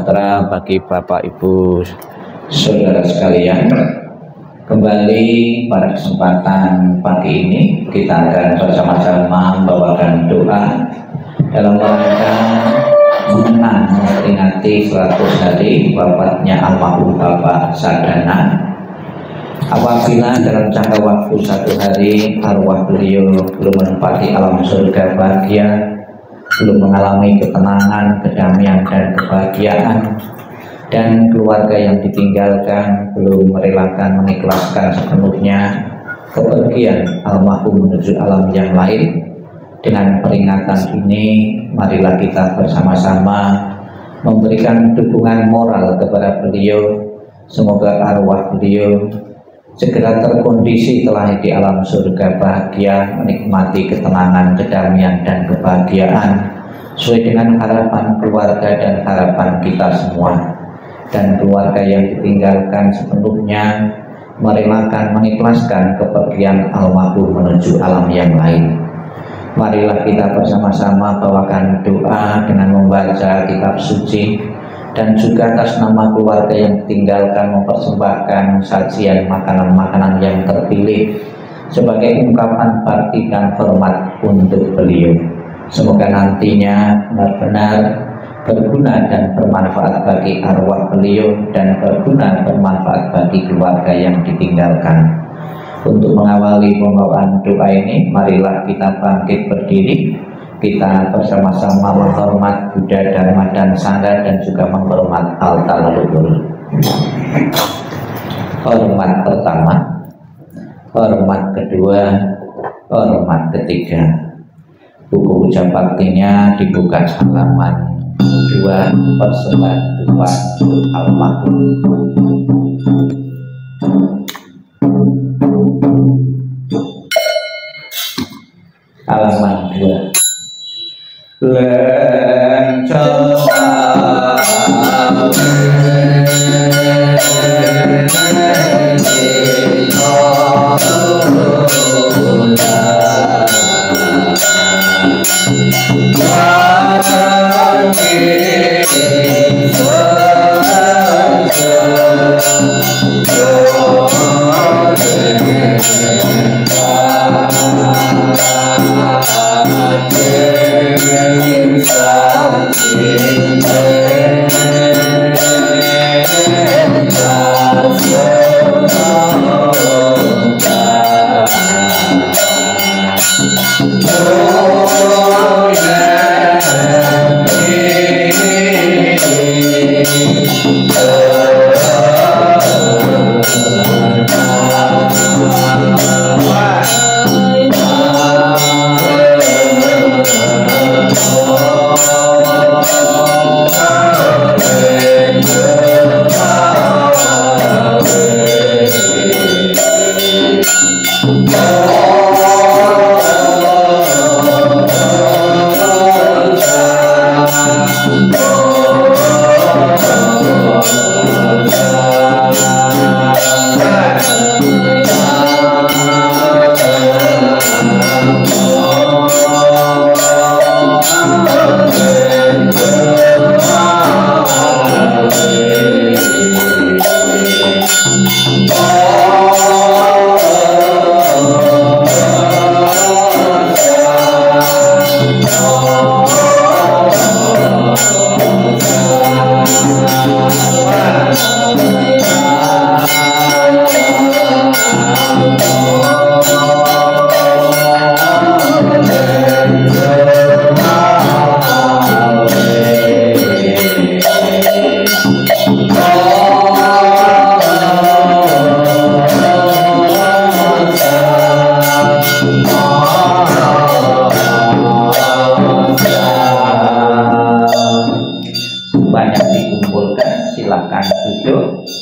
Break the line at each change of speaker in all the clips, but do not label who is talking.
sejahtera bagi Bapak Ibu Saudara sekalian. Kembali pada kesempatan pagi ini kita akan bersama-sama membawakan doa dalam rangka mengenang memperingati 100 hari wafatnya almarhum Bapak Sadana. Apabila dalam jangka waktu 1 hari arwah beliau belum menempati alam surga bahagia, belum mengalami ketenangan, kedamaian dan kebahagiaan, dan keluarga yang ditinggalkan belum merelakan mengikhlaskan sepenuhnya kepergian almarhum menuju alam yang lain. Dengan peringatan ini, marilah kita bersama-sama memberikan dukungan moral kepada beliau. Semoga arwah beliau segera terkondisi telah di alam surga bahagia, menikmati ketenangan, kedamaian dan kebahagiaan sesuai dengan harapan keluarga dan harapan kita semua. Dan keluarga yang ditinggalkan sepenuhnya merelakan mengikhlaskan kepergian almarhum menuju alam yang lain. Marilah kita bersama-sama bawakan doa dengan membaca kitab suci, dan juga atas nama keluarga yang ditinggalkan mempersembahkan sajian makanan-makanan yang terpilih sebagai ungkapan bakti dan hormat untuk beliau. Semoga nantinya benar-benar berguna dan bermanfaat bagi arwah beliau dan berguna bermanfaat bagi keluarga yang ditinggalkan. Untuk mengawali pembawaan doa ini, marilah kita bangkit berdiri. Kita bersama-sama menghormat Buddha, Dharma dan Sangha, dan juga menghormat altar leluhur. Hormat pertama, hormat kedua, hormat ketiga. Buku ucap baktinya dibuka halaman 2 persembahan untuk almarhum. Halaman 2.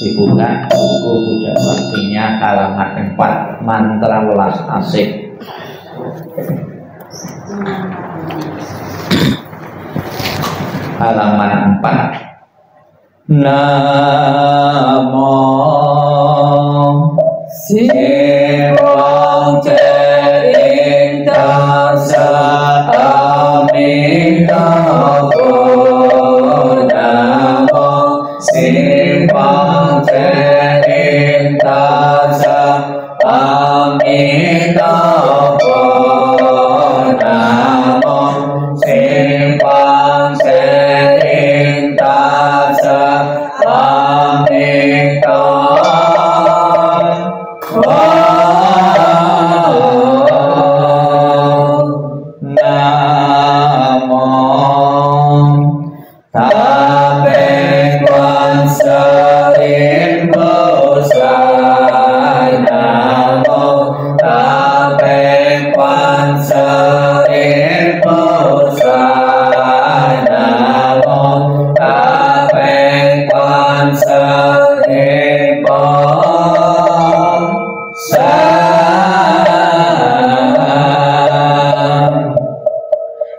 Dibuka buku ucap baktinya halaman 4, mantra welas asih. Halaman 4. Namo Sirang Cering Tasa Amitabha Namo Simpang Cerintasa Amitabha Namo Simpang Cerintasa Amitabha Namo Tabe Quan Sarin Bosai Namo Tabe Quan Sarin Bosai Namo Tabe Quan Sarin Bosai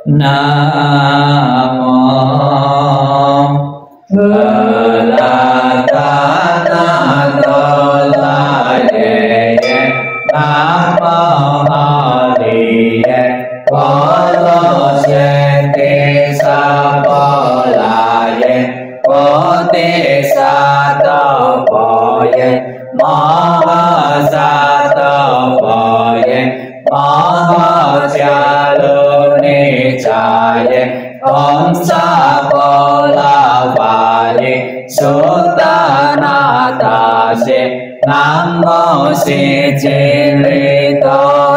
Namo Belatana Tolaye Namo Hariye Polo Senti Sapolaye Poti Satapoye Maha Satapoye Maha Jaluni Jaye Om Sapola Vali Sutanatase Namo Sicilito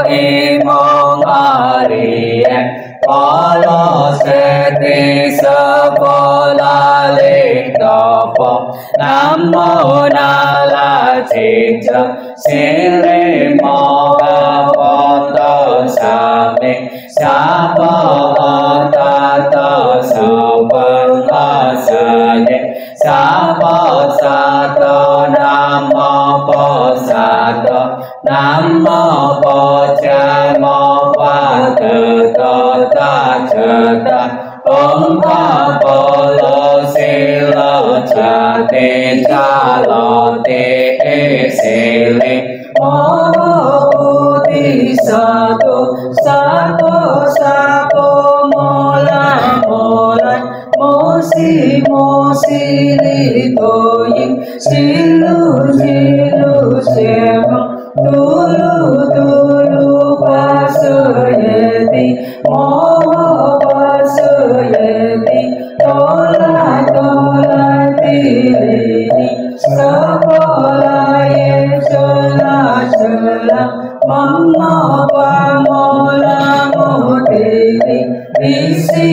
Imong Ariye Polo Seti Sapola Litopo Namo Nala Cinca Siri Moga Poto Sami Sapa Tato Sopeng Asane Sapa Sato Namo Posato Namo Pocamo Pateto Taceta Om Polo Silo Jati Calote Esili Moho Putih Satu Satu Satu Mola Mola Mosi Mosi Litoyin Silu Silu Semang Dulu Dulu Pasuyeti Moho Pasuyeti Tola Tola Tilini Sekolah Yesola Sola Mama Pamola Mudiri Isi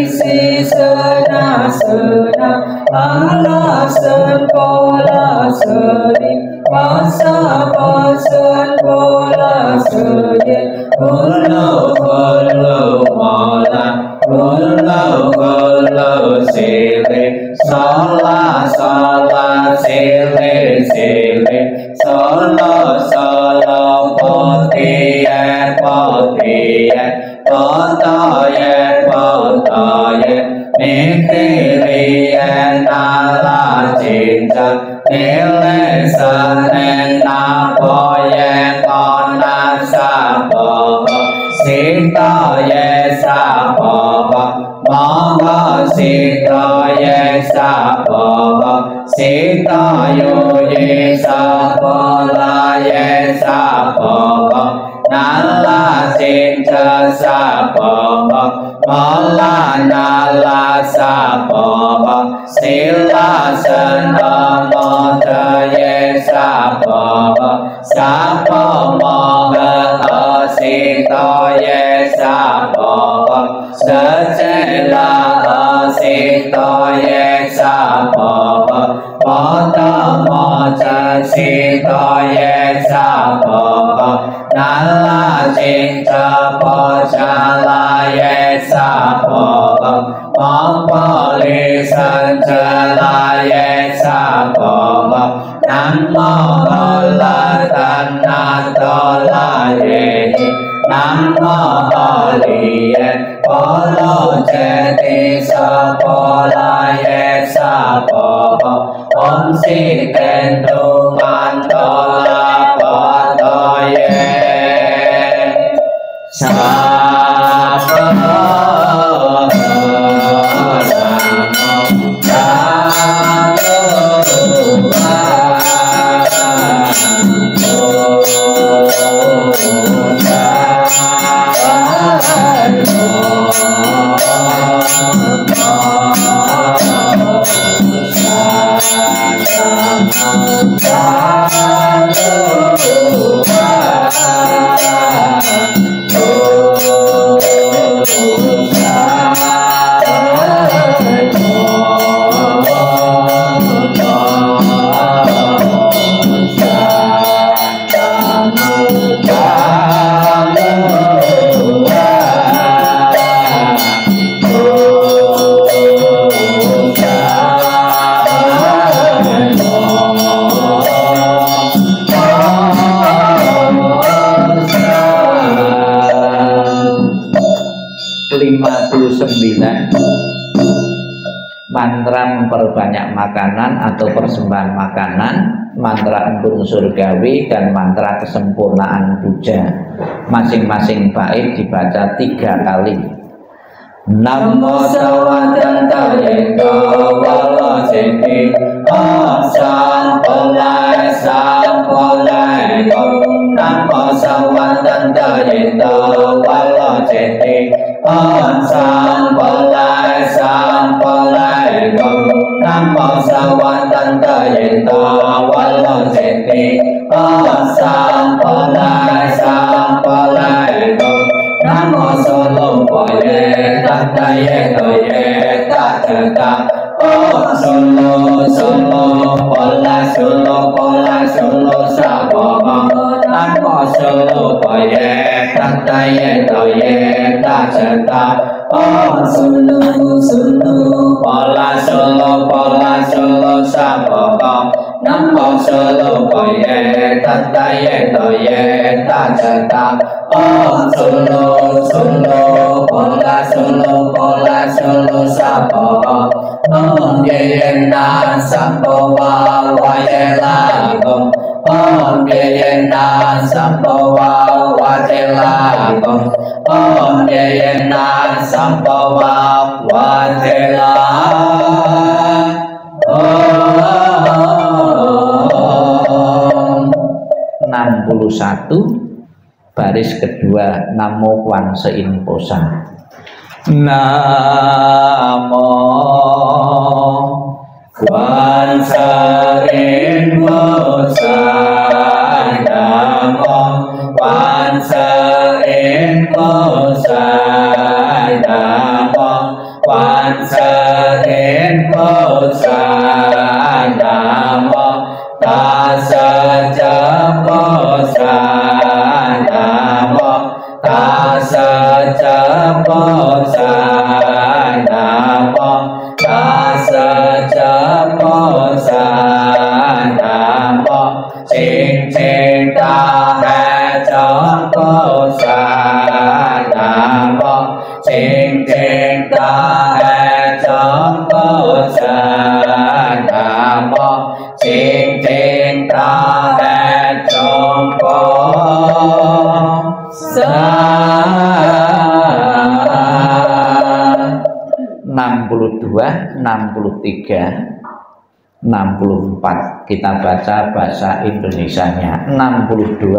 Isi Sena Sena Allah Sekolah Seri Masa Pasan Pola Seri Ulu Ulu Mola Ulu Ulu Siri Sola Sola Siri Siri Solo Solo Potiye Potiye Potoye Potoye Mitiriye Nala Cinta Nile Sane Napoye Kona Sapo Sitoye Sapo Monggo Sitoye Sapo Sitoye Sapolaye Sapo Nala Cinta Sapo Mola Nala Sapo Sila Senamo Taye Sapo Sapo Moga Sitoye Sapo Secela Sitoye Sapo Poto Moja Sitoye Sapo Nala Cinta Pocalaye Sapo Mopoli Sancalaye Sapo Namo Holatana Tolaye Namo Holiye Polo Jeti Sapolaye Sapo Om Sitendu Mantola Potoye Sapo makanan atau persembahan makanan, mantra embung surgawi dan mantra kesempurnaan puja. Masing-masing bait dibaca 3 kali. Namo sawadantaya wala senti sampolai sampolai namo sawadantaya wala senti sampolai sampolai namo sawadantaya wala senti sampolai sampolai namo solo poye tataye toye tatata solo solo pola solo sabomo namo solo poye tataye toye tatata solo solo pola solo sabomo namo solo poye tataye toye tatata solo solo pola solo sapo yena sampo wayela yena sampo wayela yena sampo wayela 61 baris kedua Namo Kwansein Posa. Namo Kwansein Posa. Namo Kwansein Posa. Namo Kwansein Posa. Namo Tassa Posa. Tassa Posa. Namo Tassa Posa. Namo Sing Sing Ta Hai Chong Posa. Namo Sing Sing Ta Hai Chong Posa. Namo Sing Sing Ta Hai Chong Posa. 62, 63, 64 kita baca bahasa Indonesianya. 62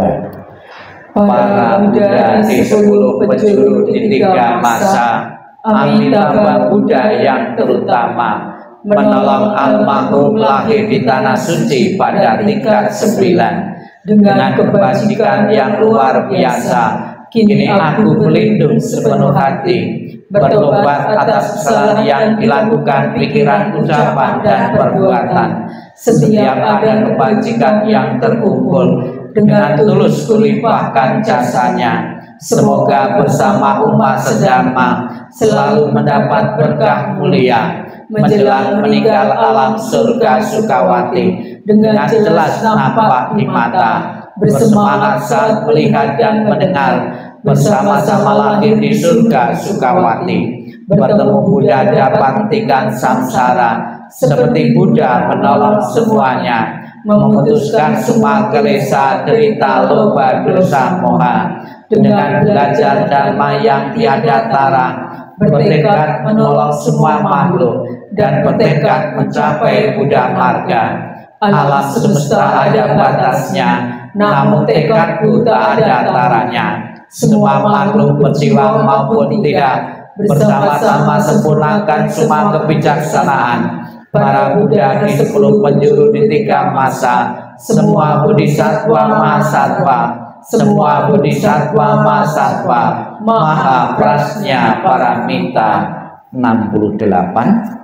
para Buddha di 10 penjuru di 3 masa, Amitabha Buddha yang terutama menolong almarhum lahir di tanah suci pada tingkat 9 dengan kebajikan yang luar biasa. Kini aku berlindung sepenuh hati, bertobat atas kesalahan yang dilakukan pikiran, ucapan, dan perbuatan. Setiap ada kebajikan yang terkumpul, dengan tulus kulimpahkan jasanya. Semoga bersama umat sedharma selalu mendapat berkah mulia menjelang meninggal alam surga Sukawati dengan jelas nampak di mata. Bersemangat saat melihat dan mendengar, bersama-sama lahir di surga Sukawati. Bertemu Buddha dapat hentikan samsara, seperti Buddha menolong semuanya, memutuskan semua gelesa, derita, loba, dosa, moha. Dengan belajar dharma yang tiada tara, bertekad menolong semua makhluk, dan bertekad mencapai Buddha marga. Alam semesta ada batasnya, namun tekadku tak ada taranya. Semua makhluk berjiwa maupun tidak, bersama-sama sempurnakan semua kebijaksanaan. Para Buddha di 10 penjuru di 3 masa, semua bodhisatwa mahasatwa, semua bodhisatwa mahasatwa, maha prasnya paramita. 68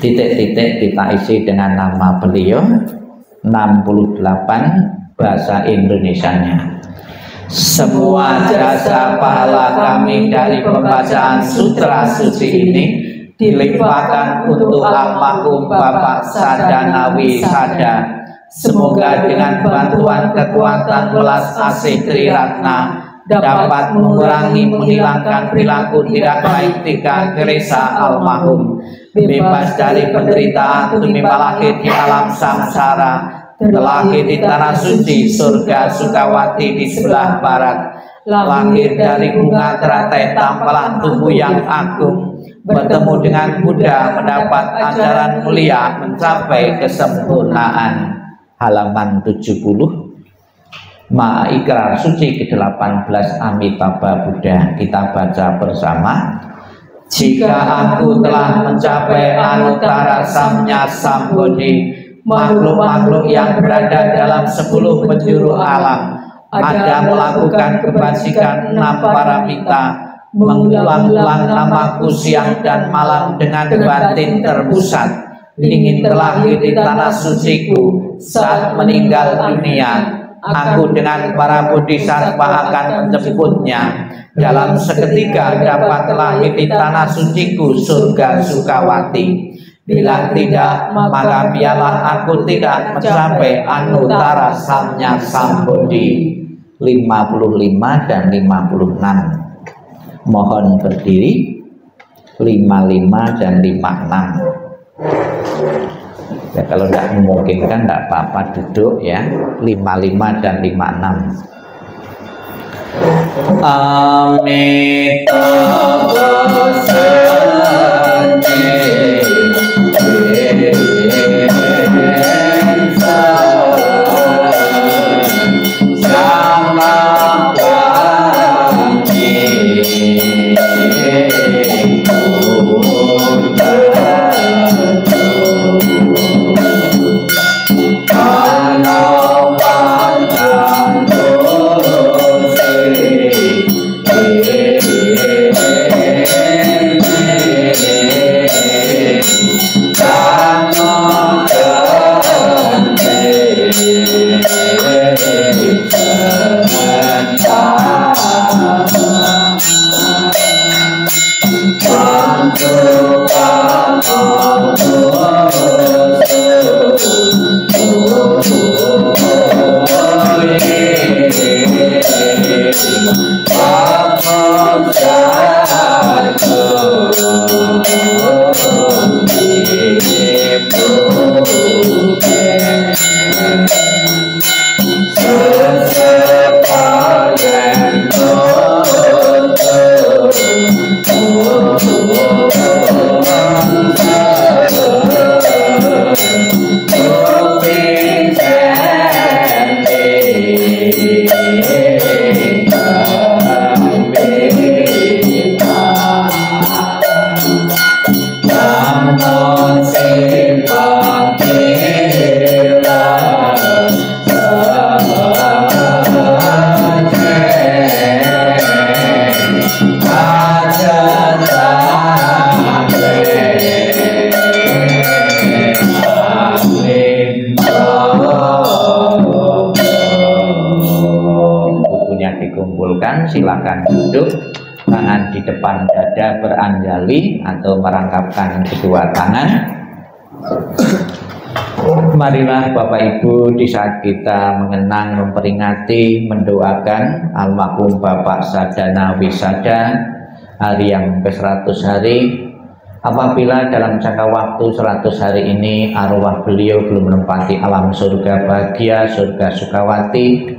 titik-titik kita isi dengan nama beliau. 68 bahasa Indonesianya. Semua jasa pahala kami dari pembacaan sutra suci ini dilimpahkan untuk almarhum Bapak Sadanawi Sada. Semoga dengan bantuan kekuatan welas asih Triratna dapat mengurangi, menghilangkan perilaku tidak baik tiga geresa almarhum, bebas dari penderitaan tumimbal lahir di alam samsara, terlahir di tanah suci surga Sukawati di sebelah barat, lahir dari bunga teratai tampalan tubuh yang agung, bertemu dengan Buddha mendapat ajaran mulia mencapai kesempurnaan. Halaman 70. Maikrar suci ke-18 Amitabha Buddha, kita baca bersama. Jika aku telah mencapai anuttara samnya sambodhi, makhluk-makhluk yang berada dalam 10 penjuru alam ada melakukan kebajikan 6 paramita, mengulang-ulang namaku siang dan malam dengan batin terpusat, ingin terlahir di tanah suciku. Saat meninggal dunia, aku dengan para bodhisattva akan menjemputnya. Dalam seketika dapat lahir di tanah suciku surga Sukawati. Bila tidak, maka biarlah aku tidak mencapai anuttara samnya sambodhi. 55 dan 56. Mohon berdiri. 55 dan 56. Ya, kalau tidak memungkinkan tidak apa-apa duduk ya. 55 dan 56. Amitabha Sati silakan duduk, tangan di depan dada beranjali atau merangkapkan kedua tangan. Marilah Bapak Ibu, di saat kita mengenang, memperingati, mendoakan almarhum Bapak Sadana Wisada hari yang ke-100 hari, apabila dalam jangka waktu 100 hari ini arwah beliau belum menempati alam surga bahagia, surga Sukawati,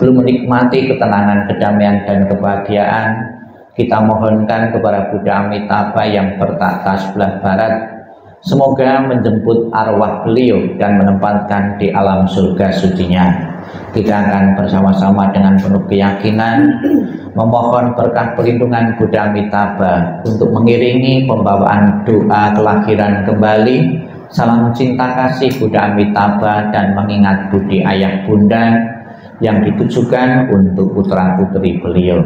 belum menikmati ketenangan, kedamaian, dan kebahagiaan, kita mohonkan kepada Buddha Amitabha yang bertahta sebelah barat, semoga menjemput arwah beliau dan menempatkan di alam surga sucinya. Kita akan bersama-sama dengan penuh keyakinan memohon berkah perlindungan Buddha Amitabha untuk mengiringi pembawaan doa kelahiran kembali, salam cinta kasih Buddha Amitabha, dan mengingat budi ayah bunda yang ditujukan untuk putra-putri beliau.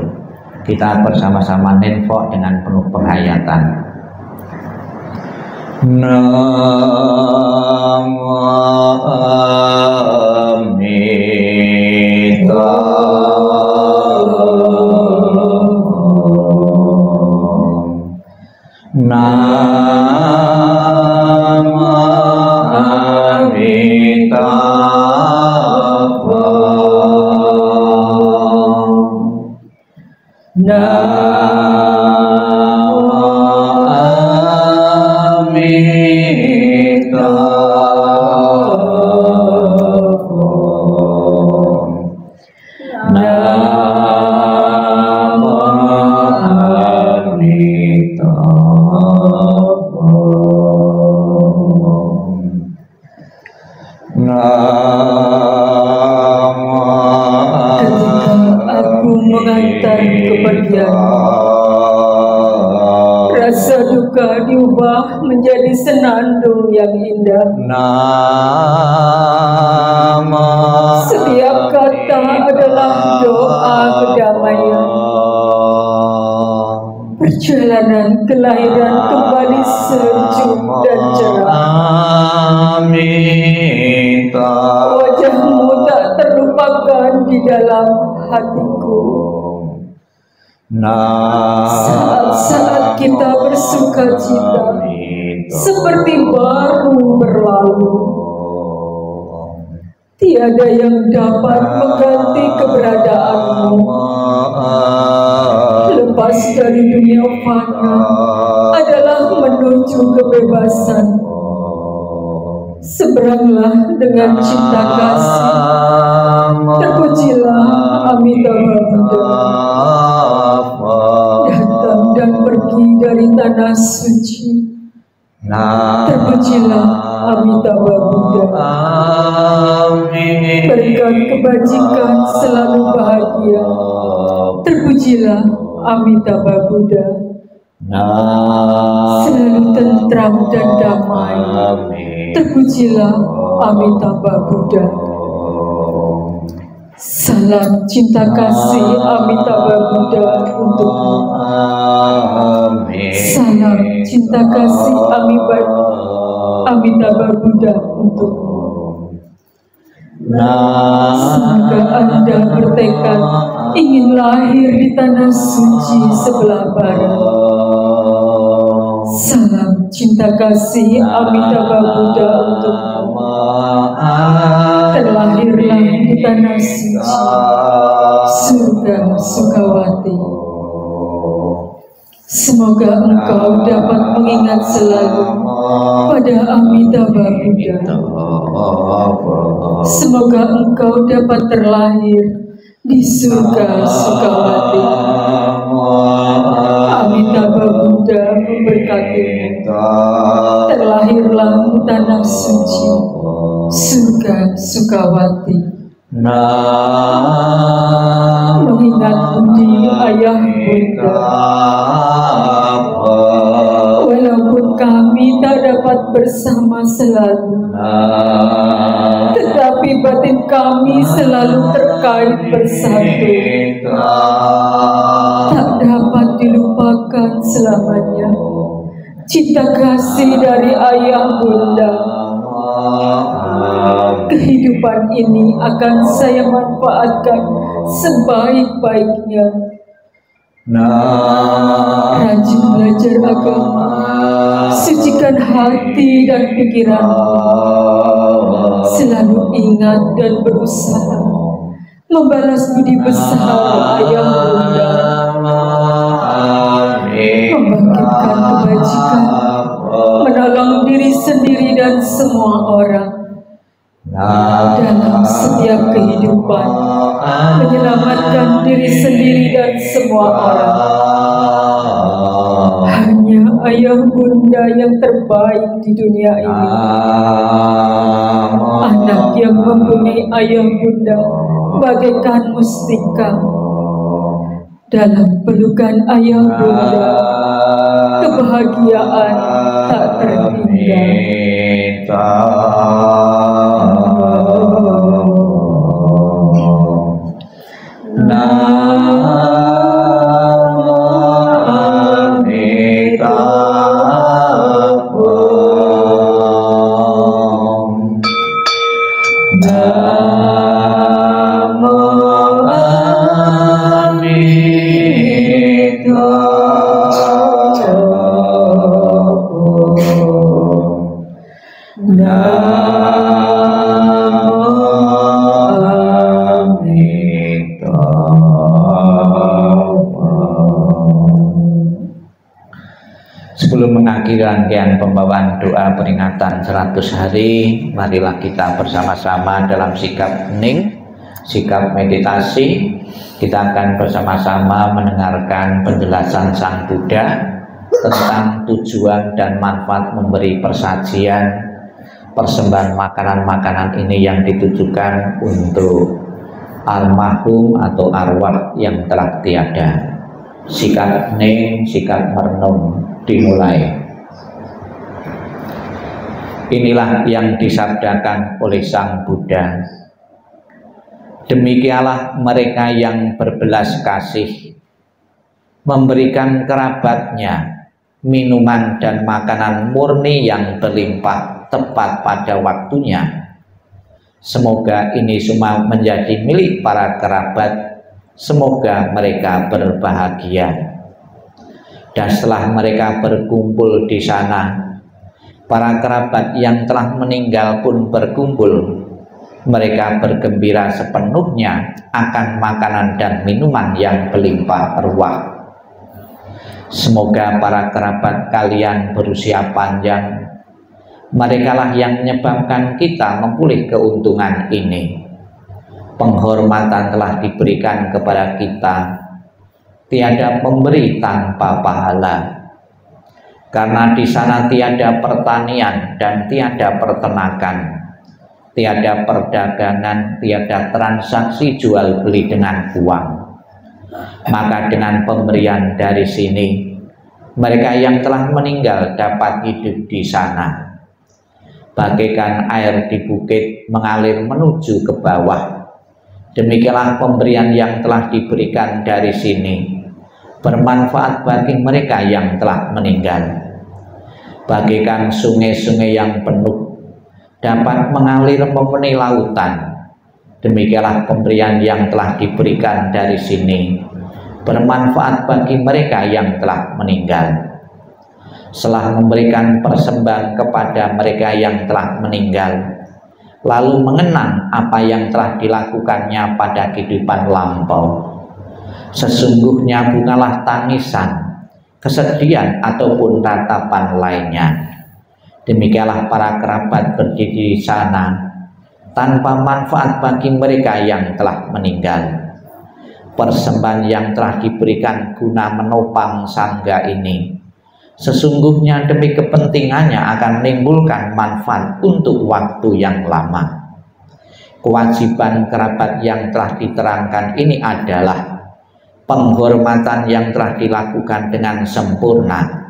Kita bersama-sama nenfok dengan penuh penghayatan. Namo Amitabha. Namo Amitabha. Namo Amitabha.
rumah menjadi senandung yang indah. Setiap kata adalah doa kedamaian. Perjalanan kelahiran kembali sejuk dan cerah. Wajahmu tak terlupakan di dalam hatiku. Saat-saat kita bersuka cita seperti baru berlalu. Tiada yang dapat mengganti keberadaanmu. Lepas dari dunia fana adalah menuju kebebasan. Seberanglah dengan cinta kasih. Terpujilah Amitabha Buddha. Datang dan pergi dari tanah suci. Terpujilah Amitabha Buddha. Berikan kebajikan selalu bahagia. Terpujilah Amitabha Buddha. Selalu tentram dan damai. Terpujilah Amitabha Buddha. Salam cinta kasih Amitabha Buddha untukmu. Salam cinta kasih Amitabha Buddha untukmu. Semoga Anda bertekad ingin lahir di tanah suci sebelah barat. Salam cinta kasih Amitabha Buddha untukmu. Terlahirlah di tanah suci, surga Sukawati. Semoga engkau dapat mengingat selalu pada Amitabha Buddha. Semoga engkau dapat terlahir di surga Sukawati. Amitabha Buddha memberkatimu. Terlahirlah di tanah suci, surga Sukawati. Mengingat budi ayah bunda. Walaupun kami tak dapat bersama selalu, tetapi batin kami selalu terkait bersatu. Tak dapat dilupakan selamanya cinta kasih dari ayah bunda. Kehidupan ini akan saya manfaatkan sebaik-baiknya. Rajin belajar agama, sucikan hati dan pikiranmu. Selalu ingat dan berusaha membalas budi besar ayah bunda. Membangkitkan kebajikan, menolong diri sendiri dan semua orang. Dalam setiap kehidupan, menyelamatkan diri sendiri dan semua orang. Hanya ayah bunda yang terbaik di dunia ini. Anak yang mempunyai ayah bunda bagaikan mustika. Dalam pelukan ayah bunda, kebahagiaan tak terhingga.
Sebelum mengakhiri rangkaian pembawaan doa peringatan 100 hari, marilah kita bersama-sama dalam sikap hening, sikap meditasi. Kita akan bersama-sama mendengarkan penjelasan Sang Buddha tentang tujuan dan manfaat memberi persajian persembahan makanan-makanan ini yang ditujukan untuk almarhum atau arwah yang telah tiada. Sikap hening, sikap merenung dimulai. Inilah yang disabdakan oleh Sang Buddha. Demikianlah mereka yang berbelas kasih, memberikan kerabatnya minuman dan makanan murni yang berlimpah tepat pada waktunya. Semoga ini semua menjadi milik para kerabat. Semoga mereka berbahagia. Dan setelah mereka berkumpul di sana, para kerabat yang telah meninggal pun berkumpul. Mereka bergembira sepenuhnya akan makanan dan minuman yang berlimpah ruah. Semoga para kerabat kalian berusia panjang. Merekalah yang menyebabkan kita memperoleh keuntungan ini. Penghormatan telah diberikan kepada kita. Tiada pemberi tanpa pahala. Karena di sana tiada pertanian dan tiada peternakan. Tiada perdagangan, tiada transaksi jual beli dengan uang. Maka dengan pemberian dari sini, mereka yang telah meninggal dapat hidup di sana. Bagaikan air di bukit mengalir menuju ke bawah. Demikianlah pemberian yang telah diberikan dari sini, bermanfaat bagi mereka yang telah meninggal. Bagaikan sungai-sungai yang penuh, dapat mengalir memenuhi lautan. Demikianlah pemberian yang telah diberikan dari sini, bermanfaat bagi mereka yang telah meninggal. Setelah memberikan persembahan kepada mereka yang telah meninggal, lalu mengenang apa yang telah dilakukannya pada kehidupan lampau, sesungguhnya bungalah tangisan, kesedihan ataupun ratapan lainnya. Demikianlah para kerabat berdiri di sana tanpa manfaat bagi mereka yang telah meninggal. Persembahan yang telah diberikan guna menopang sangga ini, sesungguhnya demi kepentingannya akan menimbulkan manfaat untuk waktu yang lama. Kewajiban kerabat yang telah diterangkan ini adalah penghormatan yang telah dilakukan dengan sempurna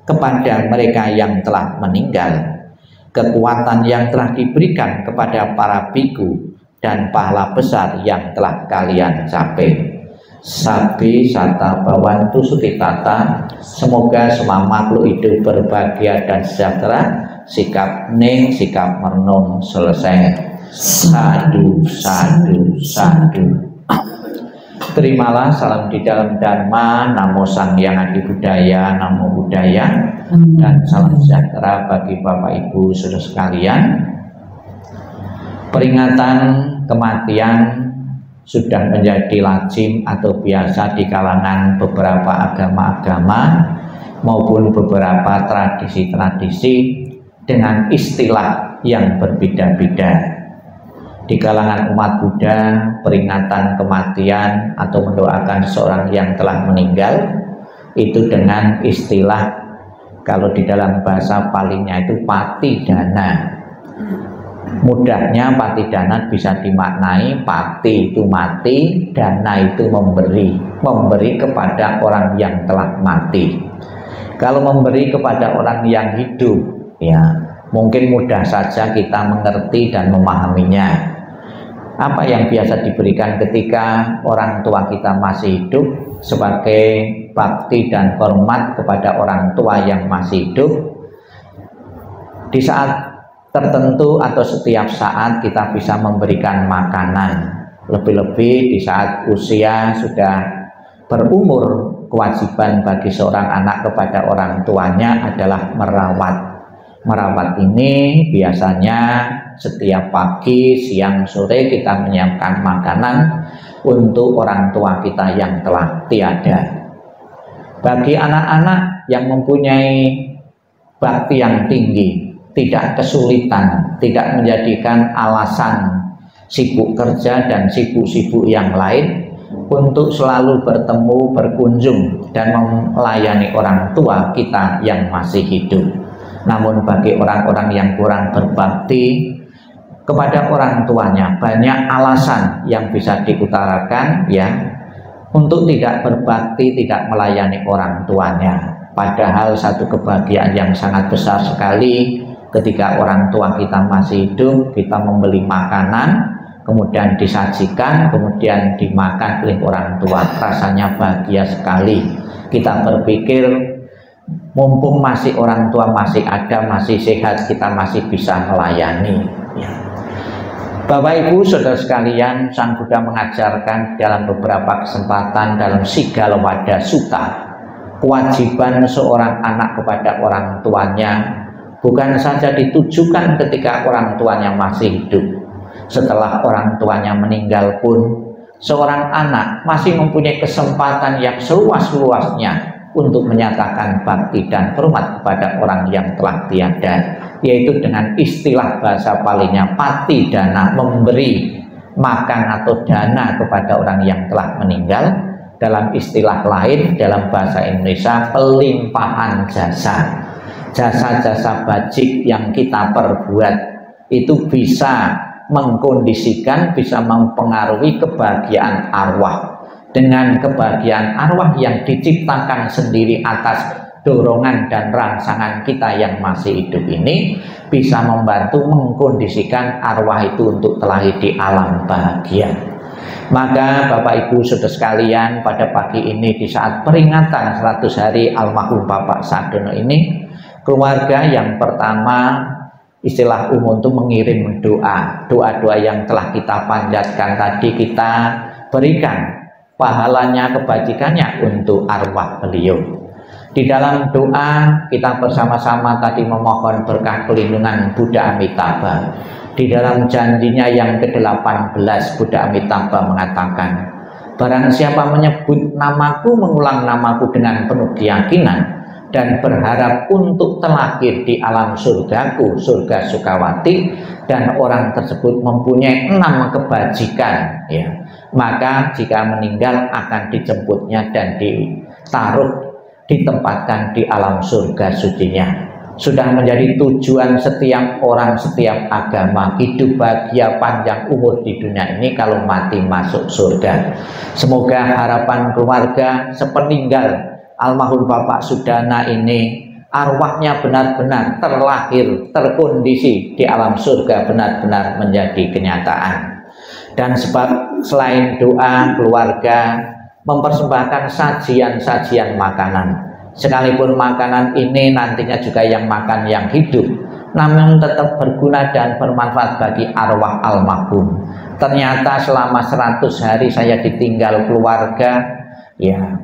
kepada mereka yang telah meninggal, kekuatan yang telah diberikan kepada para biku, dan pahala besar yang telah kalian capai. Sabi sata bawantu sukitata, semoga semua makhluk hidup berbahagia dan sejahtera. Sikap ning, sikap merenung selesai. Sadu, sadu, sadu. Terimalah salam di dalam Dharma, Namo Sang Hyang Adi Budaya, Namo Buddhaya, dan salam sejahtera bagi Bapak Ibu saudara sekalian. Peringatan kematian sudah menjadi lazim atau biasa di kalangan beberapa agama-agama maupun beberapa tradisi-tradisi dengan istilah yang berbeda-beda. Di kalangan umat Buddha, peringatan kematian atau mendoakan seorang yang telah meninggal itu dengan istilah, kalau di dalam bahasa palingnya itu patidana. Mudahnya patidana bisa dimaknai pati itu mati, dana itu memberi kepada orang yang telah mati. Kalau memberi kepada orang yang hidup, ya mungkin mudah saja kita mengerti dan memahaminya. Apa yang biasa diberikan ketika orang tua kita masih hidup sebagai bakti dan hormat kepada orang tua yang masih hidup. Di saat tertentu atau setiap saat kita bisa memberikan makanan. Lebih-lebih di saat usia sudah berumur, kewajiban bagi seorang anak kepada orang tuanya adalah merawat. Merawat ini biasanya setiap pagi, siang, sore kita menyiapkan makanan untuk orang tua kita yang telah tiada. Bagi anak-anak yang mempunyai bakti yang tinggi, tidak kesulitan, tidak menjadikan alasan sibuk kerja dan sibuk-sibuk yang lain untuk selalu bertemu, berkunjung dan melayani orang tua kita yang masih hidup. Namun bagi orang-orang yang kurang berbakti kepada orang tuanya, banyak alasan yang bisa diutarakan ya untuk tidak berbakti, tidak melayani orang tuanya. Padahal satu kebahagiaan yang sangat besar sekali Ketika orang tua kita masih hidup, kita membeli makanan, kemudian disajikan, kemudian dimakan oleh orang tua, rasanya bahagia sekali. Kita berpikir, mumpung masih orang tua masih ada, masih sehat, kita masih bisa melayani. Ya. Bapak Ibu Saudara sekalian, Sang Buddha mengajarkan dalam beberapa kesempatan dalam Sigala Wada Sutta, kewajiban seorang anak kepada orang tuanya bukan saja ditujukan ketika orang tuanya masih hidup. Setelah orang tuanya meninggal pun, seorang anak masih mempunyai kesempatan yang seluas-luasnya untuk menyatakan bakti dan hormat kepada orang yang telah tiada, yaitu dengan istilah bahasa palingnya pati dana, memberi makan atau dana kepada orang yang telah meninggal. Dalam istilah lain, dalam bahasa Indonesia, pelimpahan jasa. Jasa-jasa bajik yang kita perbuat itu bisa mengkondisikan, bisa mempengaruhi kebahagiaan arwah. Dengan kebahagiaan arwah yang diciptakan sendiri atas dorongan dan rangsangan kita yang masih hidup ini, bisa membantu mengkondisikan arwah itu untuk terlahir di alam bahagia. Maka Bapak Ibu Saudara sekalian, pada pagi ini di saat peringatan 100 hari almarhum Bapak Sadono ini, keluarga yang pertama, istilah umum itu mengirim doa-doa yang telah kita panjatkan tadi, kita berikan pahalanya, kebajikannya untuk arwah beliau. Di dalam doa kita bersama-sama tadi memohon berkah pelindungan Buddha Amitabha. Di dalam janjinya yang ke-18, Buddha Amitabha mengatakan, barang siapa menyebut namaku, mengulang namaku dengan penuh keyakinan dan berharap untuk terlahir di alam surgaku, surga Sukawati, dan orang tersebut mempunyai 6 kebajikan, ya, maka jika meninggal akan dijemputnya dan ditempatkan di alam surga sucinya. Sudah menjadi tujuan setiap orang, setiap agama, hidup bahagia panjang umur di dunia ini, kalau mati masuk surga. Semoga harapan keluarga sepeninggal almarhum Bapak Sudana ini, arwahnya benar-benar terlahir, terkondisi di alam surga, benar-benar menjadi kenyataan. Dan sebab selain doa, keluarga mempersembahkan sajian-sajian makanan. Sekalipun makanan ini nantinya juga yang makan yang hidup, namun tetap berguna dan bermanfaat bagi arwah almarhum. Ternyata selama 100 hari saya ditinggal keluarga, ya,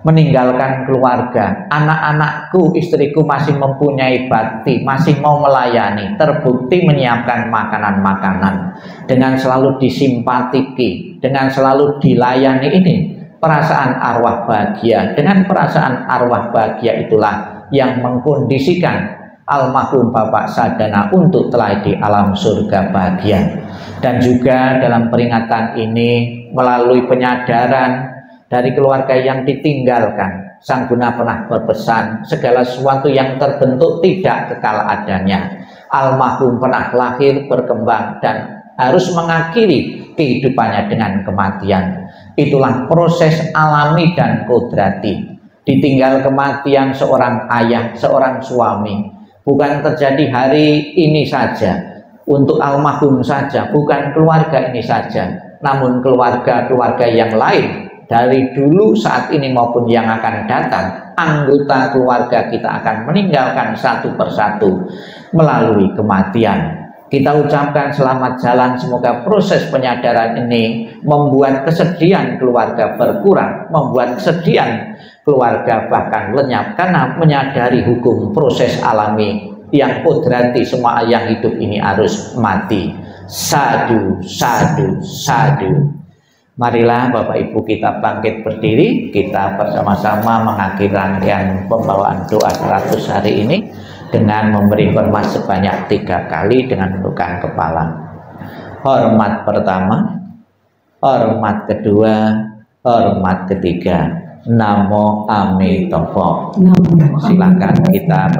meninggalkan keluarga, anak-anakku, istriku masih mempunyai bakti, masih mau melayani, terbukti menyiapkan makanan-makanan dengan selalu disimpatiki, dengan selalu dilayani. Ini perasaan arwah bahagia. Dengan perasaan arwah bahagia itulah yang mengkondisikan almarhum Bapak Sadana untuk telah di alam surga bahagia. Dan juga dalam peringatan ini, melalui penyadaran dari keluarga yang ditinggalkan, Sang Guna pernah berpesan, segala sesuatu yang terbentuk tidak kekal adanya. Almarhum pernah lahir, berkembang, dan harus mengakhiri kehidupannya dengan kematian. Itulah proses alami dan kodrati. Ditinggal kematian seorang ayah, seorang suami, bukan terjadi hari ini saja, untuk almarhum saja, bukan keluarga ini saja, namun keluarga-keluarga yang lain, dari dulu, saat ini, maupun yang akan datang, anggota keluarga kita akan meninggalkan satu persatu melalui kematian. Kita ucapkan selamat jalan, semoga proses penyadaran ini membuat kesedihan keluarga berkurang, membuat kesedihan keluarga bahkan lenyap, karena menyadari hukum proses alami yang kodrati, semua yang hidup ini harus mati. Sadu, sadu, sadu. Marilah Bapak Ibu kita bangkit berdiri, kita bersama-sama mengakhiri rangkaian pembawaan doa 100 hari ini dengan memberi hormat sebanyak 3 kali dengan menundukkan kepala. Hormat pertama, hormat kedua, hormat ketiga. Namo Amitabha. Silakan kita